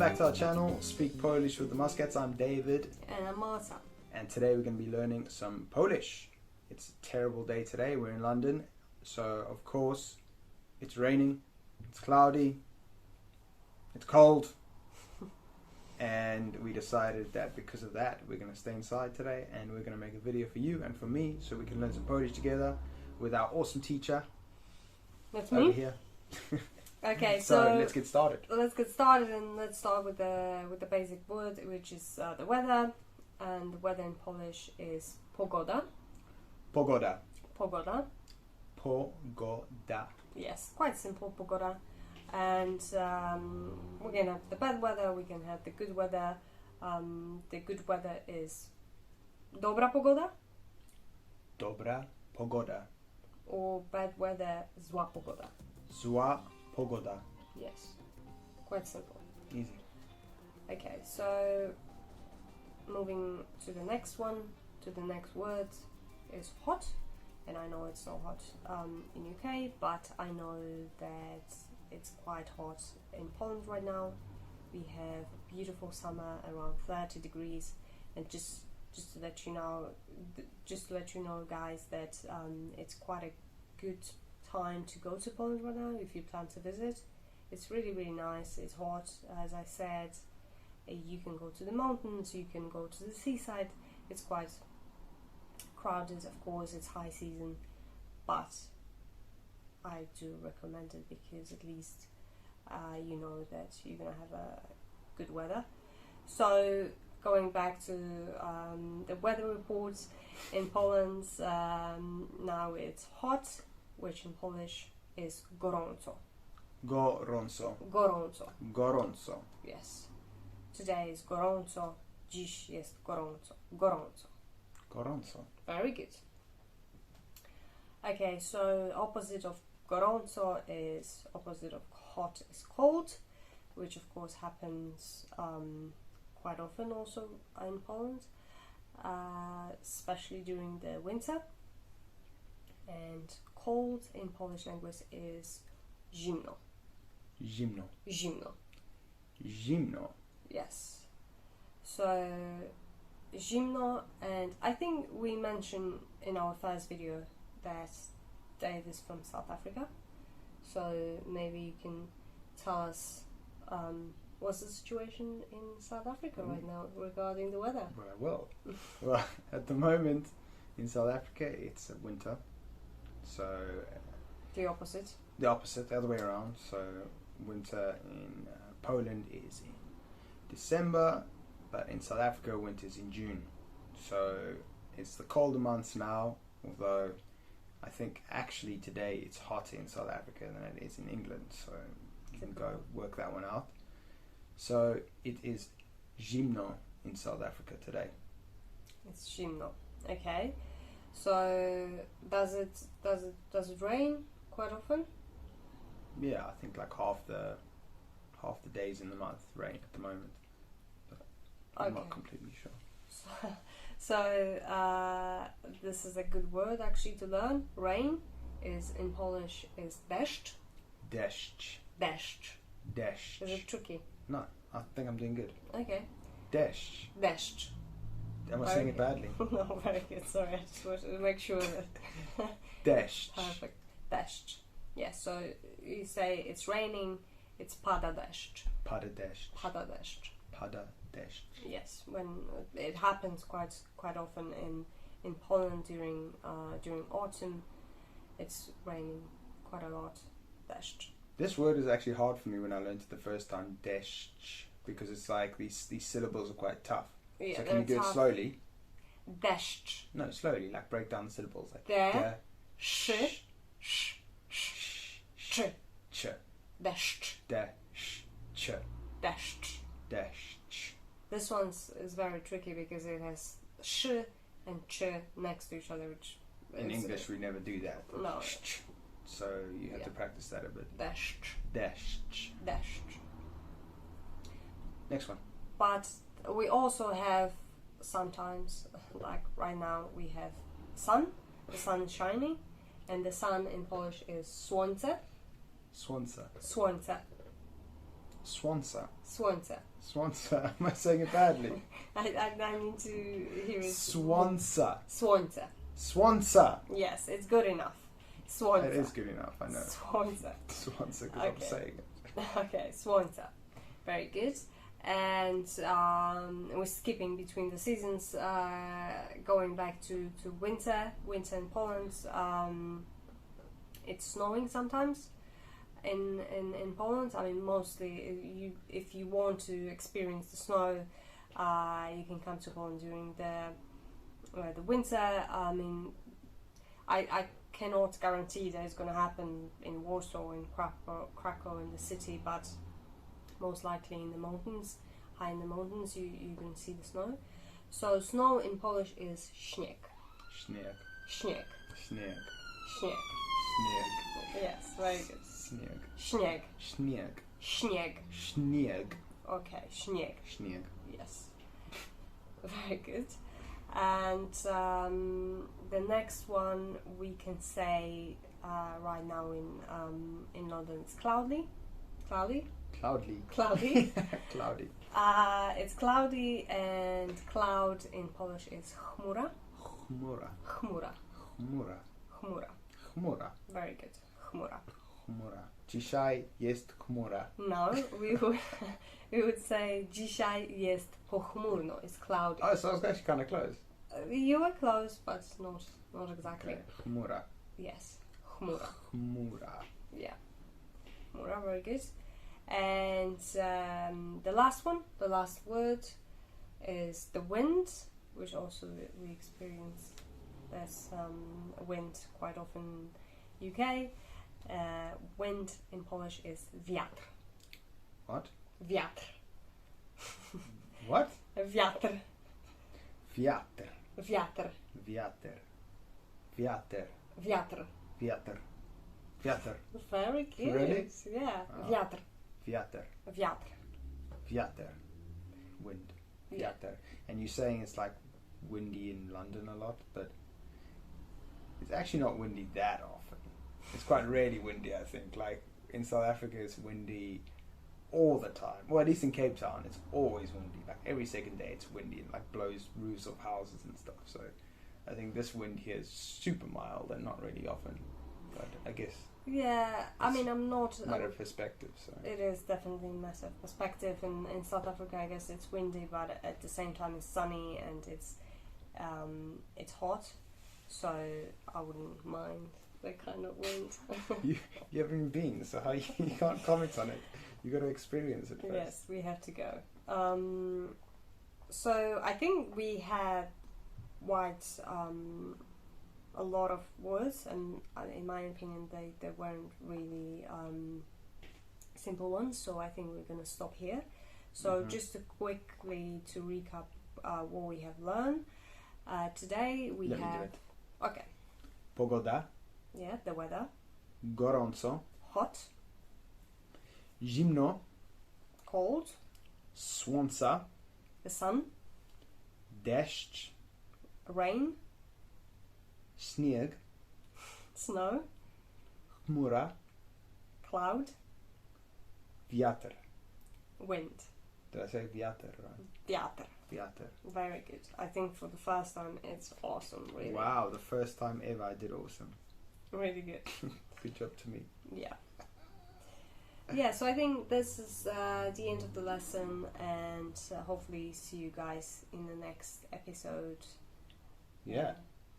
back to our channel, Speak Polish with the Muskets. I'm David. And I'm Marta. And today we're going to be learning some Polish. It's a terrible day today. We're in London. So, of course, it's raining, it's cloudy, it's cold. And we decided that because of that, we're going to stay inside today and we're going to make a video for you and for me so we can learn some Polish together with our awesome teacher. That's over me? here. Okay, so let's get started. Let's get started, and let's start with the basic word, which is the weather. And the weather in Polish is pogoda. Pogoda. Pogoda. Pogoda. Yes, quite simple, pogoda. And we can have the bad weather, we can have the good weather. The good weather is dobra pogoda. Dobra pogoda. Or bad weather, zła pogoda. Zła pogoda. Yes, quite simple. Easy. Okay, so moving to the next one, to the next word is hot. And I know it's not hot in UK, but I know that it's quite hot in Poland right now. We have a beautiful summer, around 30 degrees, and just to let you know, guys, that it's quite a good time to go to Poland right now if you plan to visit. It's really nice. It's hot, as I said. You can go to the mountains, you can go to the seaside. It's quite crowded, of course. It's high season, but I do recommend it because at least you know that you're gonna have a good weather. So going back to the weather reports in Poland, now it's hot, which in Polish is gorąco. Gorąco. Gorąco. Gorąco. Yes. Today is gorąco. Dziś jest gorąco. Gorąco. Gorąco. Very good. Okay, so opposite of gorąco is opposite of hot is cold, which of course happens quite often also in Poland, especially during the winter. And cold in Polish language is zimno. Zimno. Zimno. Zimno. Yes. So zimno, and I think we mentioned in our first video that Dave is from South Africa. So maybe you can tell us what's the situation in South Africa right now regarding the weather. Well, at the moment in South Africa it's winter. So The opposite. the opposite, the other way around. So winter in Poland is in December, but in South Africa winter is in June. So it's the colder months now, although I think actually today it's hotter in South Africa than it is in England, so you can go work that one out. So it is zimno in South Africa today. It's zimno. Okay. So does it rain quite often? Yeah, I think like half the days in the month rain at the moment. But I'm not completely sure. So this is a good word actually to learn. Rain is in Polish is deszcz. Deszcz. Deszcz. Deszcz. Is it tricky? No, I think I'm doing good. Okay. Deszcz. Deszcz. Am I saying it badly? No, very good. Sorry, I just wanted to make sure that. Deszcz. Perfect. Deszcz. Yes. So you say it's raining. It's pada deszcz. Pada deszcz. Pada deszcz. Pada deszcz. Yes, when it happens quite often in Poland during autumn, it's raining quite a lot. Deszcz. This word is actually hard for me when I learned it the first time, deszcz, because it's like these syllables are quite tough. Yeah, so can you do it slowly? Deszcz. No, slowly, like break down the syllables. Like De, sz, sz, sz, ch, deszcz, deszcz, ch, deszcz. deszcz. This one is very tricky because it has sh and ch next to each other, which In English we never do that. No. So you have to practice that a bit. Deszcz. Deszcz. Deszcz. Next one. But we also have sometimes, like right now, we have sun, the sun is shining, and the sun in Polish is słońce. Słońce. Słońce. Swansa. Swansa. Swansa. Am I saying it badly? I need to hear it. Swansa. Swansa. Swansa. Yes, it's good enough. Swansa. It is good enough, I know. Swansa. Swansa, because Okay. I'm saying it. Okay, Swansa. Very good. And we're skipping between the seasons, going back to winter. Winter in Poland. It's snowing sometimes in Poland. I mean, mostly if you want to experience the snow, you can come to Poland during the winter. I mean, I cannot guarantee that it's going to happen in Warsaw, in Krakow in the city, but most likely in the mountains, high in the mountains, you're going to see the snow. So snow in Polish is śnieg. Śnieg. Śnieg. Śnieg. Śnieg. Śnieg. Yes, very good. Śnieg. Śnieg. Śnieg. Śnieg. Śnieg. Okay, śnieg. Śnieg. Yes. Very good. And the next one we can say right now in London it's cloudy. Cloudy. Cloudly. Cloudy. Cloudy. It's cloudy, and cloud in Polish is chmura. Chmura. Chmura. Chmura. Chmura. Chmura. Very good. Chmura. Chmura. Dzisiaj jest chmura. No, we would say dzisiaj jest pochmurno. It's cloudy. Oh, so I was actually kind of close. You were close, but not exactly. Okay. Chmura. Yes. Chmura. Chmura. Yeah. Chmura, very good. And the last word is the wind, which also we experience. There's wind quite often in UK. Wind in Polish is wiatr. What? Wiatr. What? Wiatr. Wiatr. Wiatr. Wiatr. Wiatr. Wiatr. Wiatr. Wiatr. Very good. Really? Yeah. Oh. Wiatr. Wiatr. Wiatr. Wiatr. Wind. Yeah. Wiatr. And you're saying it's like windy in London a lot, but it's actually not windy that often. It's quite rarely windy, I think. Like in South Africa, it's windy all the time. Well, at least in Cape Town, it's always windy. Like every second day, it's windy and like blows roofs of houses and stuff. So I think this wind here is super mild and not really often. But I guess Yeah, I mean, I'm not. it's a matter of perspective. So It is definitely a matter of perspective. In South Africa, I guess it's windy, but at the same time, it's sunny and it's hot. So I wouldn't mind that kind of wind. you haven't even been, so how you can't comment on it. You got to experience it first. Yes, we have to go. So I think we had quite a lot of words, and in my opinion, they weren't really simple ones. So I think we're gonna stop here. So just to quickly to recap what we have learned today, we Let me have do it. okay, Pogoda, yeah, the weather, gorąco, hot, zimno, cold, słońca, the sun, deszcz, rain, śnieg, snow, chmura, cloud, wiatr. wind. Did I say wiatr, right? Wiatr. Wiatr. Very good. I think for the first time it's awesome, really. Wow, the first time ever I did awesome. Really good. Good job to me. Yeah. Yeah, so I think this is the end of the lesson, and hopefully see you guys in the next episode. Yeah.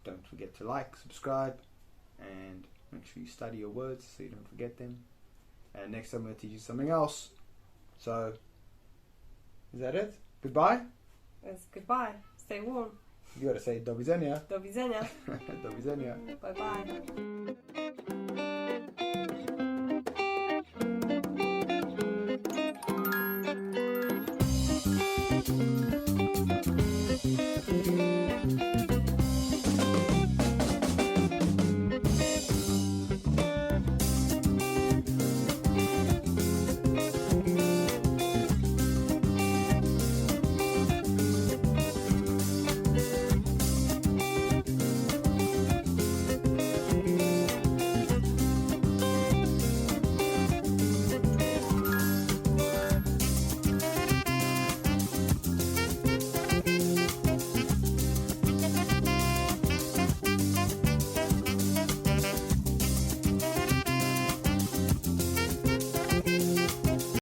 Don't forget to like, subscribe, and make sure you study your words so you don't forget them. And next time I'm going to teach you something else. So, is that it? Goodbye? It's goodbye. Stay warm. You got to say do widzenia. Do widzenia. Do widzenia. Bye bye.